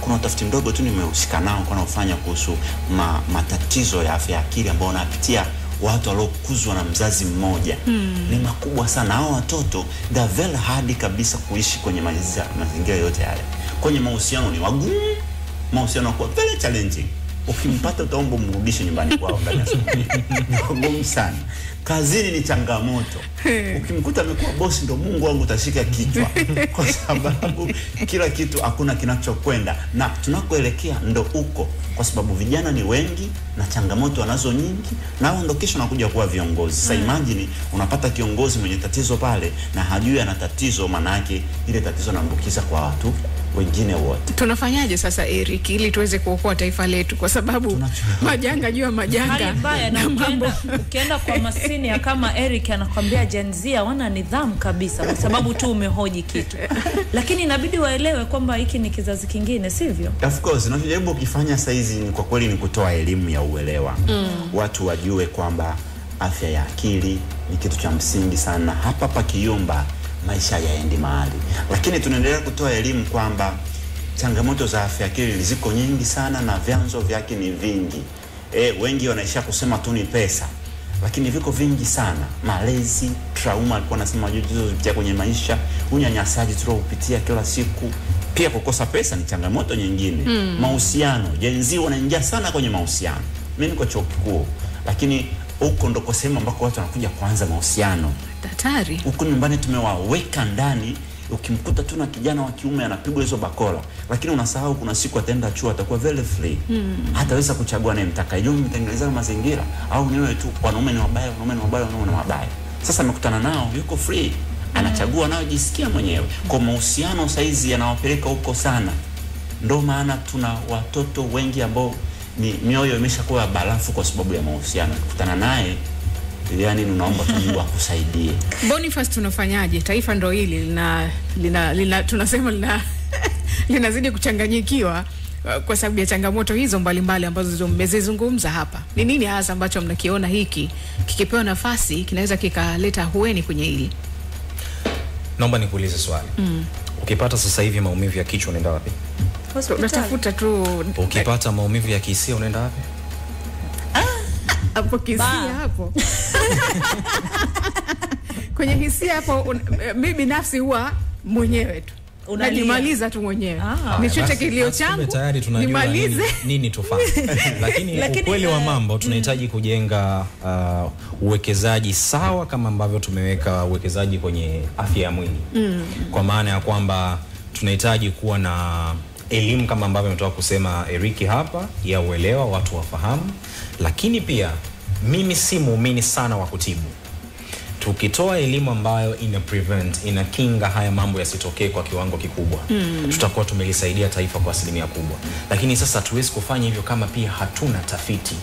Kuna utafiti mdogo tu nimeushika nao kwa naufanya kuhusu matatizo ya afya ya akili ambao wanapitia watu waliokuzwa na mzazi mmoja. Ni makubwa sana. Hao watoto they are very hard kabisa kuishi kwenye mazingira yote yale. Kwenye mahusiano ni wagumu, mahusiano kwa very challenging. Ukimpata utaomba mrudishe nyumbani kwao ndani ya siku. Ngumu sana. Kazini ni changamoto. Ukimkuta amekuwa bosi, ndo Mungu wangu utashika kichwa. Kwa sababu kila kitu hakuna kinachokwenda, na tunakoelekea ndo uko, kwa sababu vijana ni wengi na changamoto wanazo nyingi, na hao ndo kesho nakuja kuwa viongozi. Sasa imagine unapata kiongozi mwenye tatizo pale na hajui ana tatizo, maana yake ile tatizo naambukiza kwa watu wengine wote. Tunafanyaje sasa Eric ili tuweze kuokoa taifa letu, kwa sababu majanga juu ya majanga na mambo. Ukienda kwa masini ya kama Eric anakuambia Gen Z wana nidhamu kabisa kwa sababu tu umehoji kitu. Lakini inabidi waelewe kwamba hiki ni kizazi kingine, sivyo? Of course, tunajaribu kufanya saizi ni kwa kweli ni kutoa elimu ya uelewa. Watu wajue kwamba afya ya akili ni kitu cha msingi sana. Hapa Kiyumba maisha yaendi mahali. Lakini tunaendelea kutoa elimu kwamba changamoto za afya akili ziko nyingi sana na vyanzo vyake ni vingi. Wengi wanaishia kusema tu ni pesa, lakini viko vingi sana. Malezi, trauma alikuwa anasema juzi zipitia kwenye maisha, unyanyasaji tunaopitia kila siku, pia kukosa pesa ni changamoto nyingine. Mahusiano, jenzi wanaingia sana kwenye mahusiano. Mimi niko chuo kikuu, lakini huko ndo sehemu ambako watu wanakuja kuanza mahusiano. Hatari. Huko nyumbani tumewaweka ndani. Ukimkuta tu na kijana wa kiume anapigwa hizo bakola, lakini unasahau kuna siku ataenda chuo, atakuwa very free. Hataweza kuchagua anayemtaka. Yeye mtengeneza mazingira au niwe tu wanaume ni wabaya, wanaume ni wabaya, wanaume ni wabaya. Sasa amekutana nao, yuko free. Anachagua anayojisikia mwenyewe. Kwa mahusiano saizi yanawapeleka huko sana. Ndio maana tuna watoto wengi ambao ni mioyo imeshakuwa barafu kwa sababu ya mahusiano. Kukutana naye, yani unaomba tu Mungu akusaidie. Boniface, tunafanyaje? Taifa ndo hili tunasema linazidi kuchanganyikiwa kwa sababu ya changamoto hizo mbalimbali ambazo mmezizungumza hapa. Ni nini hasa ambacho mnakiona hiki kikipewa nafasi kinaweza kikaleta hueni kwenye hili? Naomba nikuulize swali. Ukipata sasa hivi maumivu ya kichwa unaenda wapi? Hospitali. Unatafuta tu. Ukipata maumivu ya kihisia unaenda wapi? Hapo kihisia hapo. Kwenye hisia hapo mimi binafsi huwa mwenyewe tu. Unajimaliza tu mwenyewe. Nichote kilio changu. Tayari tunajua nini tufanye. Lakini ukweli wa mambo tunahitaji kujenga uwekezaji sawa kama ambavyo tumeweka uwekezaji kwenye afya ya mwili. Kwa maana ya kwamba tunahitaji kuwa na elimu kama ambavyo nimetoka kusema Eric hapa, ya uelewa, watu wafahamu. Lakini pia mimi si muumini sana wa kutibu. Tukitoa elimu ambayo ina prevent, ina kinga haya mambo yasitokee kwa kiwango kikubwa, tutakuwa tumelisaidia taifa kwa asilimia kubwa. Lakini sasa tuwezi kufanya hivyo kama pia hatuna tafiti.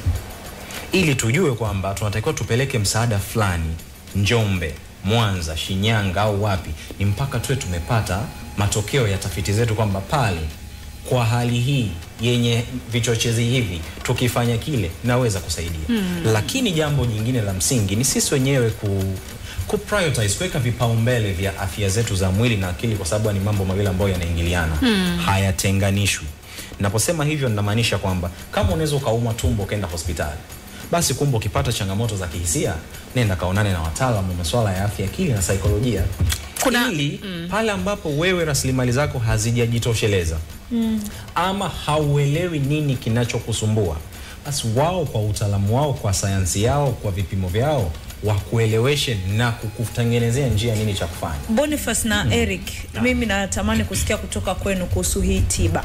Ili tujue kwamba tunatakiwa tupeleke msaada fulani Njombe, Mwanza, Shinyanga au wapi, ni mpaka tuwe tumepata matokeo ya tafiti zetu kwamba pale kwa hali hii yenye vichochezi hivi tukifanya kile naweza kusaidia. Lakini jambo jingine la msingi ni sisi wenyewe ku prioritize, kuweka vipaumbele vya afya zetu za mwili na akili, kwa sababu ni mambo mawili ambayo yanaingiliana, hayatenganishwi. Ninaposema hivyo ninamaanisha kwamba kama unaweza ukaumwa tumbo ukaenda hospitali, basi kumbe ukipata changamoto za kihisia nenda kaonane na wataalamu wa masuala ya afya akili na saikolojia. Ili pale ambapo wewe rasilimali zako hazijajitosheleza ama hauelewi nini kinachokusumbua, basi wao kwa utaalamu wao, kwa sayansi yao, kwa vipimo vyao wakueleweshe na kukutengenezea njia nini cha kufanya. Boniface na Eric, mimi natamani kusikia kutoka kwenu kuhusu hii tiba.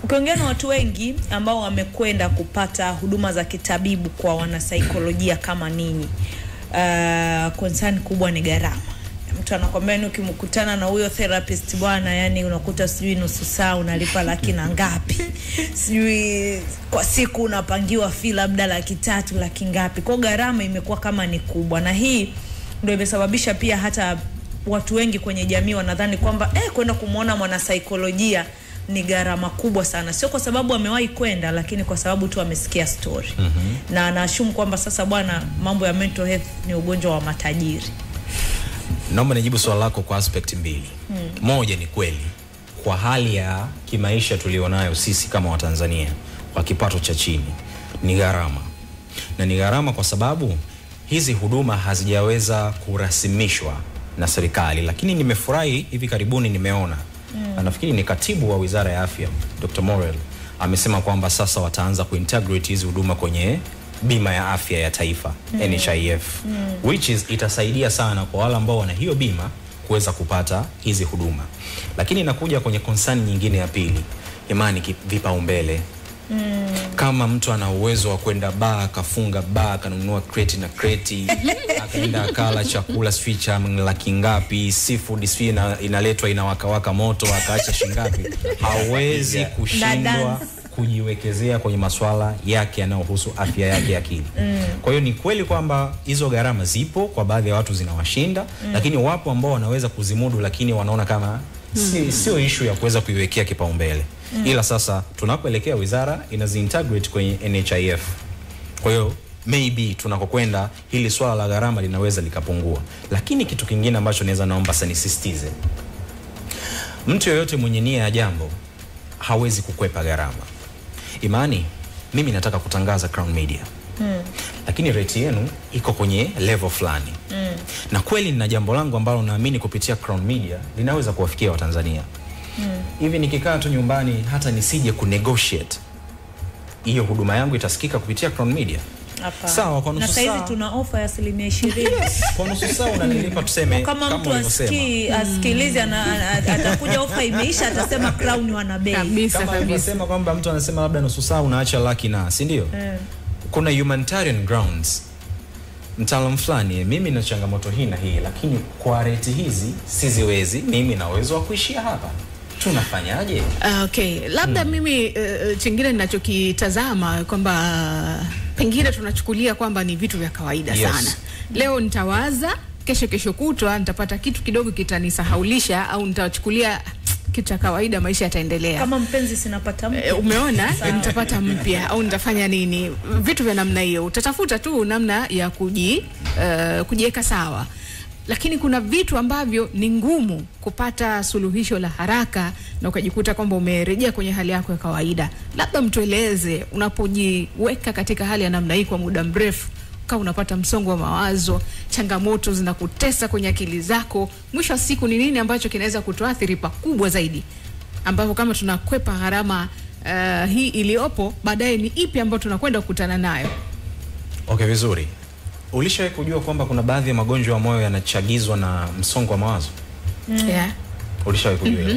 Ukiongea na watu wengi ambao wamekwenda kupata huduma za kitabibu kwa wanasaikolojia kama ninyi, concern kubwa ni gharama. Mtu anakuambia ni ukimkutana na huyo therapist bwana, yani unakuta sijui nusu saa unalipa laki na ngapi. Sijui kwa siku unapangiwa fee labda $300,000, laki ngapi. Kwa gharama imekuwa kama ni kubwa, na hii ndio imesababisha pia hata watu wengi kwenye jamii wanadhani kwamba kwenda kumuona mwanasaikolojia ni gharama kubwa sana. Sio kwa sababu amewahi kwenda, lakini kwa sababu tu amesikia story. Na anaashumu kwamba sasa bwana, mambo ya mental health ni ugonjwa wa matajiri. Naomba nijibu swali lako kwa aspect mbili. Moja, ni kweli kwa hali ya kimaisha tulionayo sisi kama Watanzania kwa kipato cha chini ni gharama. Na ni gharama kwa sababu hizi huduma hazijaweza kurasimishwa na serikali. Lakini nimefurahi hivi karibuni nimeona, nafikiri ni katibu wa Wizara ya Afya Dr. Morel amesema kwamba sasa wataanza kuintegrate hizi huduma kwenye bima ya afya ya taifa, NHIF, which is itasaidia sana kwa wale ambao wana hiyo bima kuweza kupata hizi huduma. Lakini inakuja kwenye concern nyingine ya pili, imani vipaumbele. Kama mtu ana uwezo wa kwenda bar, akafunga bar, akanunua crate na crate, akaenda akala chakula sijui cha laki ngapi, seafood sijui inaletwa inawaka moto, akaacha shingapi, hawezi kushindwa kujiwekezea kwenye masuala yake yanayohusu afya yake ya akili. Kwa hiyo ni kweli kwamba hizo gharama zipo, kwa baadhi ya watu zinawashinda, lakini wapo ambao wanaweza kuzimudu, lakini wanaona kama sio issue ya kuweza kuiwekea kipaumbele. Ila sasa tunapoelekea wizara inazintegrate kwenye NHIF. Kwa hiyo maybe tunakokwenda hili swala la gharama linaweza likapungua. Lakini kitu kingine ambacho naweza naomba sana nisisitize, mtu yoyote mwenye nia ya jambo hawezi kukwepa gharama. Imani, mimi nataka kutangaza Crown Media. Lakini rate yenu iko kwenye level fulani. Na kweli nina jambo langu ambalo naamini kupitia Crown Media linaweza kuwafikia Watanzania. Hivi nikikaa tu nyumbani hata nisije kunegotiate, hiyo huduma yangu itasikika kupitia Crown Media? Sawa, kwa nusu saa. Na saizi tuna offer ya 20%. Kwa nusu saa unanilipa tuseme kama mtu asikilize atakuja offer imeisha atasema Crown wana bei. Kama unasema kwamba mtu anasema labda nusu saa unaacha laki na, si ndio? Kuna humanitarian grounds. Mtaalamu fulani, mimi na changamoto hii na hii, lakini kwa rate hizi siziwezi, mimi na uwezo wa kuishia hapa. Tunafanyaje? Okay, labda mimi chingine ninachokitazama kwamba pengine tunachukulia kwamba ni vitu vya kawaida sana. Leo nitawaza, kesho kutwa nitapata kitu kidogo kitanisahaulisha, au nitachukulia kitu cha kawaida, maisha yataendelea. Kama mpenzi sinapata mpya. Umeona? Nitapata mpya au nitafanya nini? Vitu vya namna hiyo. Utatafuta tu namna ya kujiweka sawa. Lakini kuna vitu ambavyo ni ngumu kupata suluhisho la haraka na ukajikuta kwamba umerejea kwenye hali yako ya kawaida. Labda mtueleze, unapojiweka katika hali ya namna hii kwa muda mrefu, kama unapata msongo wa mawazo, changamoto zinakutesa kwenye akili zako, mwisho wa siku ni nini ambacho kinaweza kutuathiri pakubwa zaidi, ambapo kama tunakwepa gharama hii iliyopo, baadaye ni ipi ambayo tunakwenda kukutana nayo? Okay, vizuri. Ulishawahi kujua kwamba kuna baadhi ya magonjwa ya moyo yanachagizwa na msongo wa mawazo? Yeah. Ulishawahi kujua?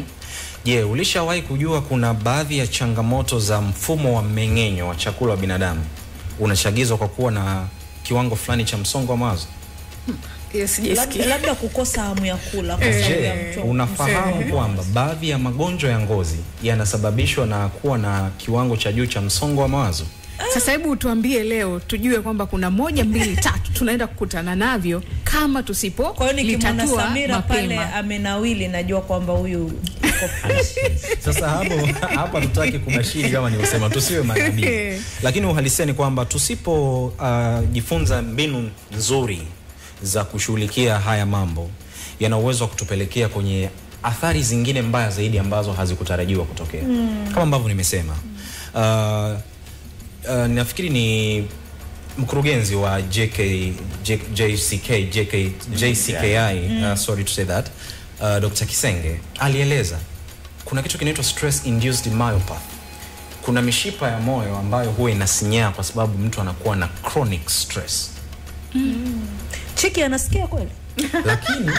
Je, ulishawahi kujua kuna baadhi ya changamoto za mfumo wa mmeng'enyo wa chakula wa binadamu unachagizwa kwa kuwa na kiwango fulani cha msongo wa mawazo? Yes, labda kukosa hamu ya kula kwa sababu ya mchoko. Unafahamu kwamba baadhi ya magonjwa ya ngozi yanasababishwa na kuwa na kiwango cha juu cha msongo wa mawazo? Sasa hebu tuambie leo tujue kwamba kuna 1, 2, 3 tunaenda kukutana navyo kama tusipo. Kwa hiyo nikimwona Samira pale amenawili najua kwamba huyu yuko fresh. Sasa hapa tutaki kubashiri kama nilisema, tusiwe manabii. Lakini uhalisia ni kwamba tusipo jifunza mbinu nzuri za kushughulikia haya mambo, yana uwezo wa kutupelekea kwenye athari zingine mbaya zaidi ambazo hazikutarajiwa kutokea. Kama ambavyo nimesema, nafikiri ni mkurugenzi wa JCKI, sorry to say that, Dr. Kisenge alieleza kuna kitu kinaitwa stress induced myopathy. Kuna mishipa ya moyo ambayo huwa inasinyaa kwa sababu mtu anakuwa na chronic stress. Chiki anasikia kweli? Lakini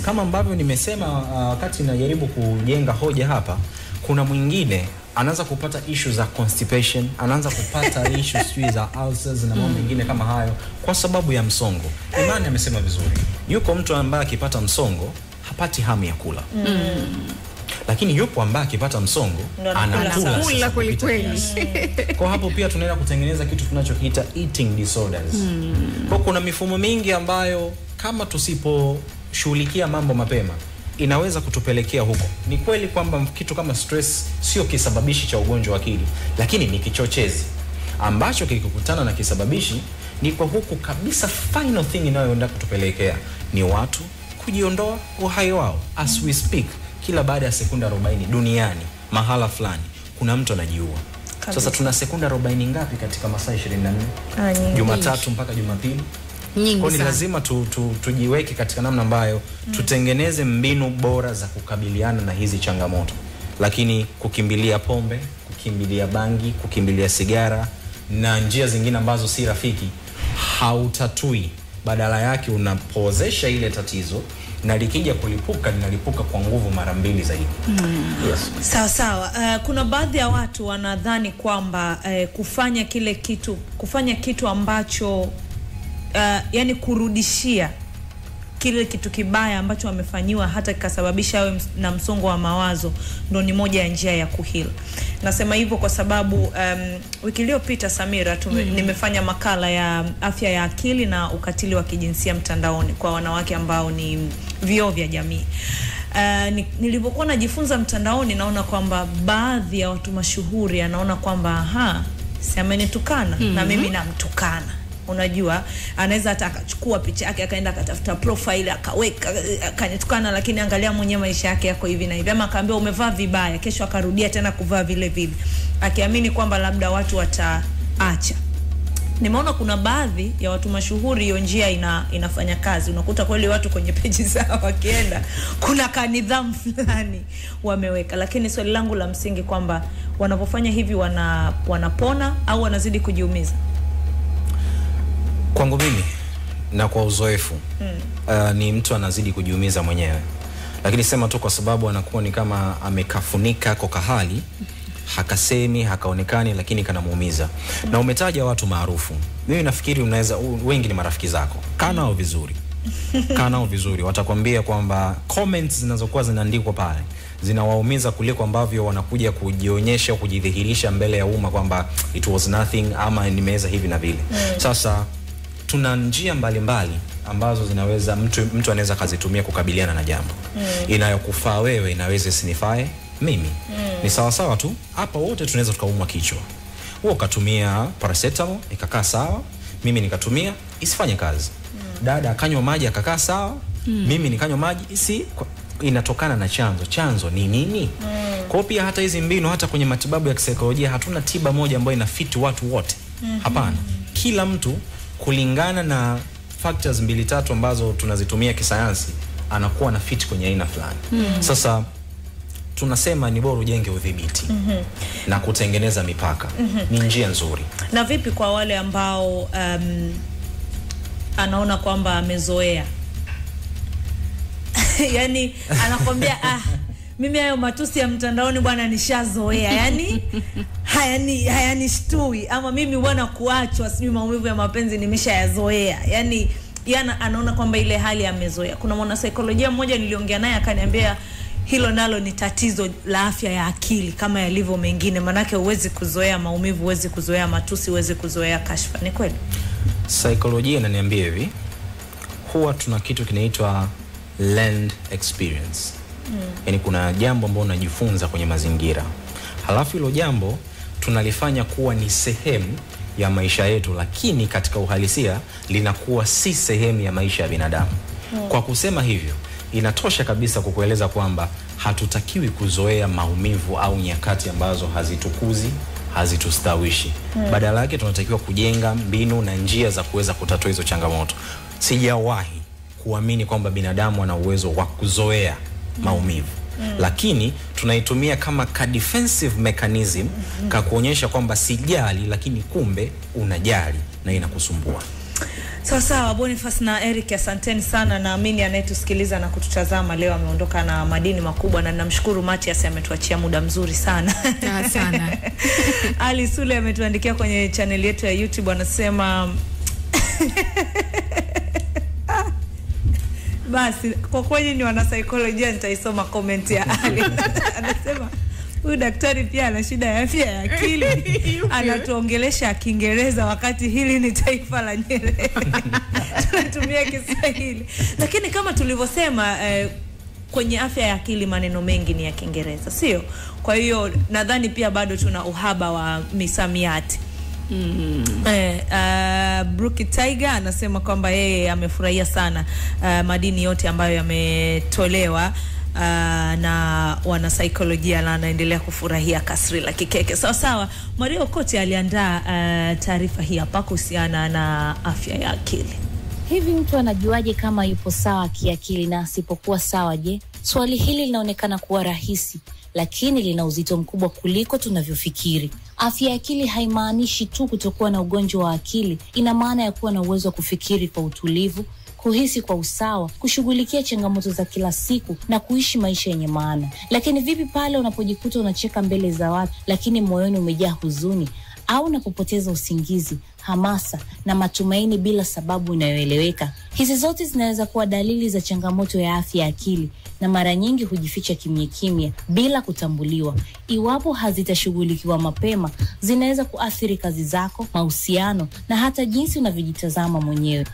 kama ambavyo nimesema wakati najaribu kujenga hoja hapa, kuna mwingine anaanza kupata issue za constipation, anaanza kupata issues za ulcers na mambo mengine kama hayo kwa sababu ya msongo. Imani amesema vizuri. Yuko mtu ambaye akipata msongo hapati hamu ya kula. Lakini yupo ambaye akipata msongo anakula kweli kweli. Kwa hapo pia tunaenda kutengeneza kitu tunachokiita eating disorders. Kwa kuna mifumo mingi ambayo kama tusiposhughulikia mambo mapema inaweza kutupelekea huko. Ni kweli kwamba kitu kama stress sio kisababishi cha ugonjwa wa akili, lakini ni kichochezi ambacho kikikutana na kisababishi ni kwa huku kabisa. Final thing inayoenda kutupelekea ni watu kujiondoa uhai wao. As we speak, kila baada ya sekunde 40 duniani mahala fulani kuna mtu anajiua. Sasa tuna sekunde 40 ngapi katika masaa 24? Jumatatu mpaka Jumapili. Kwa ni lazima tujiweke katika namna ambayo tutengeneze mbinu bora za kukabiliana na hizi changamoto. Lakini kukimbilia pombe, kukimbilia bangi, kukimbilia sigara na njia zingine ambazo si rafiki hautatui. Badala yake unapozesha ile tatizo na likija kulipuka linalipuka kwa nguvu mara 2 zaidi. Sawa sawa. Kuna baadhi ya watu wanadhani kwamba kufanya kitu ambacho yani kurudishia kile kitu kibaya ambacho wamefanyiwa hata kikasababisha awe na msongo wa mawazo ndo ni moja ya njia ya kuheal. Nasema hivyo kwa sababu wiki iliyopita Samira nimefanya makala ya afya ya akili na ukatili wa kijinsia mtandaoni kwa wanawake ambao ni vioo vya jamii. Nilipokuwa najifunza mtandaoni naona kwamba baadhi ya watu mashuhuri anaona kwamba si amenitukana na mimi namtukana. unajua anaweza hata akachukua picha yake akaenda akatafuta profile akaweka akanitukana, lakini angalia mwenyewe maisha yake yako hivi na hivi, ama akaambia umevaa vibaya, kesho akarudia tena kuvaa vile vile akiamini kwamba labda watu wataacha. Nimeona kuna baadhi ya watu mashuhuri hiyo njia inafanya kazi. Unakuta kweli watu kwenye peji zao wakienda kuna kanidhamu fulani wameweka, lakini swali langu la msingi kwamba wanapofanya hivi wanapona au wanazidi kujiumiza? Kwangu mimi na kwa uzoefu ni mtu anazidi kujiumiza mwenyewe, lakini sema tu kwa sababu anakuwa ni kama amekafunika kwa kahali, hakasemi, hakaonekani, lakini kanamuumiza. Na umetaja watu maarufu, mimi nafikiri unaweza wengi ni marafiki zako, kana au vizuri watakwambia kwamba comments zinazokuwa zinaandikwa pale zinawaumiza kuliko ambavyo wanakuja kujionyesha, kujidhihirisha mbele ya umma kwamba it was nothing ama nimeweza hivi na vile. Sasa tuna njia mbalimbali ambazo zinaweza mtu anaweza kazitumia kukabiliana na jambo. Inayokufaa wewe inaweza isinifae mimi. Ni sawa sawa tu. Hapa wote tunaweza tukaumwa kichwa. Wewe ukatumia paracetamol ikakaa sawa, mimi nikatumia isifanye kazi. Dada akanywa maji akakaa sawa, mimi nikanywa maji inatokana na chanzo ni nini? Kwa pia hata hizi mbinu, hata kwenye matibabu ya kisaikolojia hatuna tiba moja ambayo inafiti watu wote. Hapana. Kila mtu kulingana na factors 2-3 ambazo tunazitumia kisayansi anakuwa na fit kwenye aina fulani. Sasa tunasema ni bora ujenge udhibiti na kutengeneza mipaka. Ni njia nzuri. Na vipi kwa wale ambao anaona kwamba amezoea? Yani anakwambia mimi hayo matusi ya mtandaoni bwana nishazoea. Yani hayanishtui, ama mimi bwana kuachwa sijui maumivu ya mapenzi nimeshayazoea. Yani anaona kwamba ile hali amezoea. Kuna mwana saikolojia mmoja niliongea naye akaniambia hilo nalo ni tatizo la afya ya akili kama yalivyo mengine, manake huwezi kuzoea maumivu, huwezi kuzoea matusi, huwezi kuzoea kashfa. Ni kweli? Saikolojia inaniambia hivi, huwa tuna kitu kinaitwa learned experience. Yani kuna jambo ambalo unajifunza kwenye mazingira, halafu hilo jambo tunalifanya kuwa ni sehemu ya maisha yetu, lakini katika uhalisia linakuwa si sehemu ya maisha ya binadamu. Kwa kusema hivyo inatosha kabisa kukueleza kwamba hatutakiwi kuzoea maumivu au nyakati ambazo hazitukuzi, hazitustawishi. Badala yake tunatakiwa kujenga mbinu na njia za kuweza kutatua hizo changamoto. Sijawahi kuamini kwamba binadamu ana uwezo wa kuzoea maumivu. Lakini tunaitumia kama ka defensive mechanism ka kuonyesha kwamba sijali, lakini kumbe unajali na inakusumbua. Sawa, Boniface na Eric, asanteni sana. Naamini anayetusikiliza na kututazama leo ameondoka na madini makubwa, na namshukuru Matias ametuachia muda mzuri sana. Sana. Ali Sule ametuandikia kwenye channel yetu ya YouTube, anasema basi kwa kweli ni wana saikolojia nitaisoma comment ya Ali. Anasema huyu daktari pia ana shida ya afya ya akili. Anatuongelesha Kiingereza wakati hili ni taifa la Nyerere. Tunatumia Kiswahili. Lakini kama tulivyosema kwenye afya ya akili maneno mengi ni ya Kiingereza, sio? Kwa hiyo nadhani pia bado tuna uhaba wa misamiati. Brooke Tiger anasema kwamba yeye amefurahia sana madini yote ambayo yametolewa na wana saikolojia, na anaendelea kufurahia kasri la kikeke. Sawa. Mario Kote aliandaa taarifa hii hapa kuhusiana na afya ya akili. Hivi mtu anajuaje kama yupo sawa kiakili na asipokuwa sawa je? Swali hili linaonekana kuwa rahisi, lakini lina uzito mkubwa kuliko tunavyofikiri. Afya ya akili haimaanishi tu kutokuwa na ugonjwa wa akili, ina maana ya kuwa na uwezo wa kufikiri kwa utulivu, kuhisi kwa usawa, kushughulikia changamoto za kila siku na kuishi maisha yenye maana. Lakini vipi pale unapojikuta unacheka mbele za watu lakini moyoni umejaa huzuni, au unapopoteza usingizi, hamasa na matumaini bila sababu inayoeleweka? Hizi zote zinaweza kuwa dalili za changamoto ya afya ya akili, na mara nyingi hujificha kimya bila kutambuliwa. Iwapo hazitashughulikiwa mapema, zinaweza kuathiri kazi zako, mahusiano na hata jinsi unavyojitazama mwenyewe.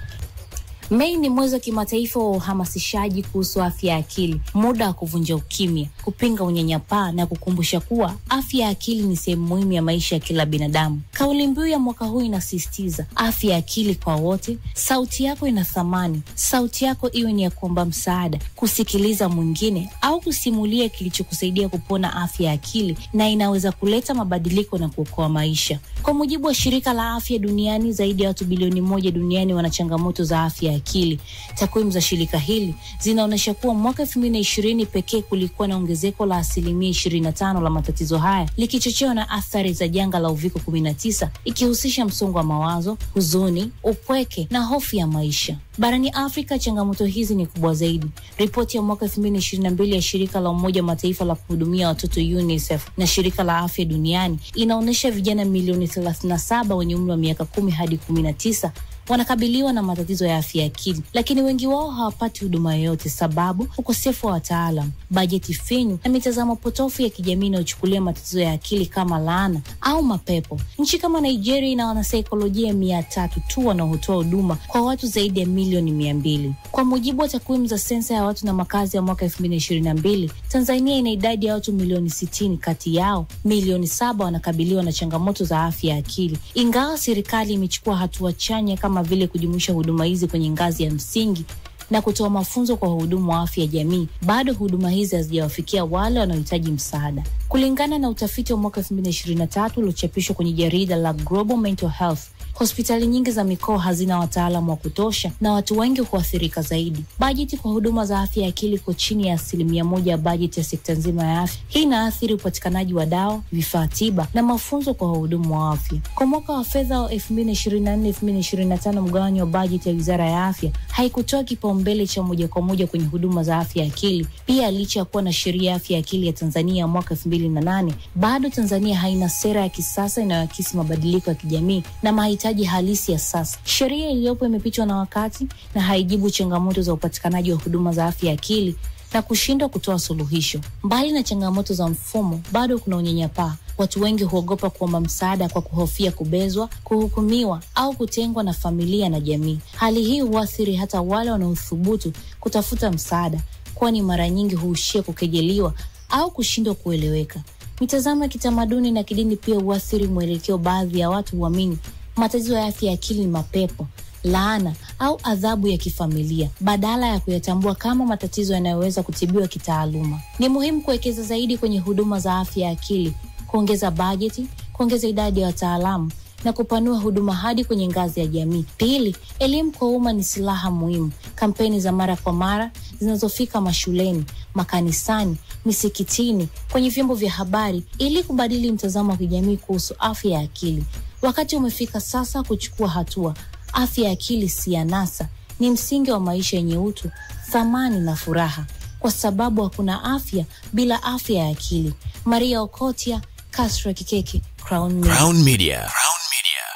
Mei ni mwezi wa kimataifa wa uhamasishaji kuhusu afya ya akili, muda wa kuvunja ukimya, kupinga unyanyapaa na kukumbusha kuwa afya ya akili ni sehemu muhimu ya maisha ya kila binadamu. Kauli mbiu ya mwaka huu inasisitiza afya ya akili kwa wote. Sauti yako ina thamani. Sauti yako iwe ni ya kuomba msaada, kusikiliza mwingine au kusimulia kilichokusaidia kupona afya ya akili, na inaweza kuleta mabadiliko na kuokoa maisha. Kwa mujibu wa shirika la afya duniani, zaidi ya watu bilioni 1 duniani wana changamoto za afya ya akili. Takwimu za shirika hili zinaonyesha kuwa mwaka 2020 pekee kulikuwa na ongezeko la 25% la matatizo haya, likichochewa na athari za janga la uviko 19, ikihusisha msongo wa mawazo, huzuni, upweke na hofu ya maisha. Barani Afrika changamoto hizi ni kubwa zaidi. Ripoti ya mwaka 2022 ya shirika la Umoja wa Mataifa la kuhudumia watoto UNICEF na shirika la afya duniani inaonyesha vijana milioni 37 wenye umri wa miaka 10 hadi 19 wanakabiliwa na matatizo ya afya ya akili, lakini wengi wao hawapati huduma yoyote sababu ukosefu wa wataalamu, bajeti finyu na mitazamo potofu ya kijamii inayochukulia matatizo ya akili kama laana au mapepo. Nchi kama Nigeria ina wanasaikolojia 300 tu wanaotoa huduma kwa watu zaidi ya milioni 200. Kwa mujibu wa takwimu za sensa ya watu na makazi ya mwaka 2022, Tanzania ina idadi ya watu milioni 60, kati yao milioni 7 wanakabiliwa na changamoto za afya ya akili. Ingawa serikali imechukua hatua chanya kama vile kujumuisha huduma hizi kwenye ngazi ya msingi na kutoa mafunzo kwa wahudumu wa afya ya jamii, bado huduma hizi hazijawafikia wale wanaohitaji msaada. Kulingana na utafiti wa mwaka 2023 uliochapishwa kwenye jarida la Global Mental Health, hospitali nyingi za mikoa hazina wataalamu wa kutosha na watu wengi huathirika zaidi. Bajeti kwa huduma za afya ya akili iko chini ya 1% ya bajeti ya sekta nzima ya afya. Hii inaathiri upatikanaji wa dawa, vifaa tiba na mafunzo kwa wahudumu wa afya. Kwa mwaka wa fedha wa 2024-2025, mgawanyo wa bajeti ya Wizara ya Afya haikutoa kipaumbele cha moja kwa moja kwenye huduma za afya ya akili. Pia licha ya kuwa na sheria ya afya ya akili ya Tanzania mwaka 2008, bado Tanzania haina sera ya kisasa inayoakisi mabadiliko ya kijamii na mahitaji halisi ya sasa. Sheria iliyopo imepitwa na wakati na haijibu changamoto za upatikanaji wa huduma za afya ya akili na kushindwa kutoa suluhisho. Mbali na changamoto za mfumo, bado kuna unyanyapaa. Watu wengi huogopa kuomba msaada kwa kuhofia kubezwa, kuhukumiwa au kutengwa na familia na jamii. Hali hii huathiri hata wale wanaothubutu kutafuta msaada, kwani mara nyingi huishia kukejeliwa au kushindwa kueleweka. Mitazamo ya kitamaduni na kidini pia huathiri mwelekeo. Baadhi ya watu huamini matatizo ya afya ya akili ni mapepo, laana au adhabu ya kifamilia, badala ya kuyatambua kama matatizo yanayoweza kutibiwa kitaaluma. Ni muhimu kuwekeza zaidi kwenye huduma za afya ya akili, kuongeza bajeti, kuongeza idadi ya wataalamu na kupanua huduma hadi kwenye ngazi ya jamii. Pili, elimu kwa umma ni silaha muhimu. Kampeni za mara kwa mara zinazofika mashuleni, makanisani, misikitini, kwenye vyombo vya habari ili kubadili mtazamo wa kijamii kuhusu afya ya akili. Wakati umefika sasa kuchukua hatua. Afya ya akili si anasa, ni msingi wa maisha yenye utu, thamani na furaha, kwa sababu hakuna afya bila afya ya akili. Maria Okotia, Castro Kikeke, Crown Media. Crown Media.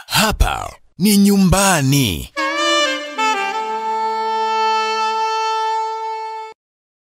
Hapa ni nyumbani.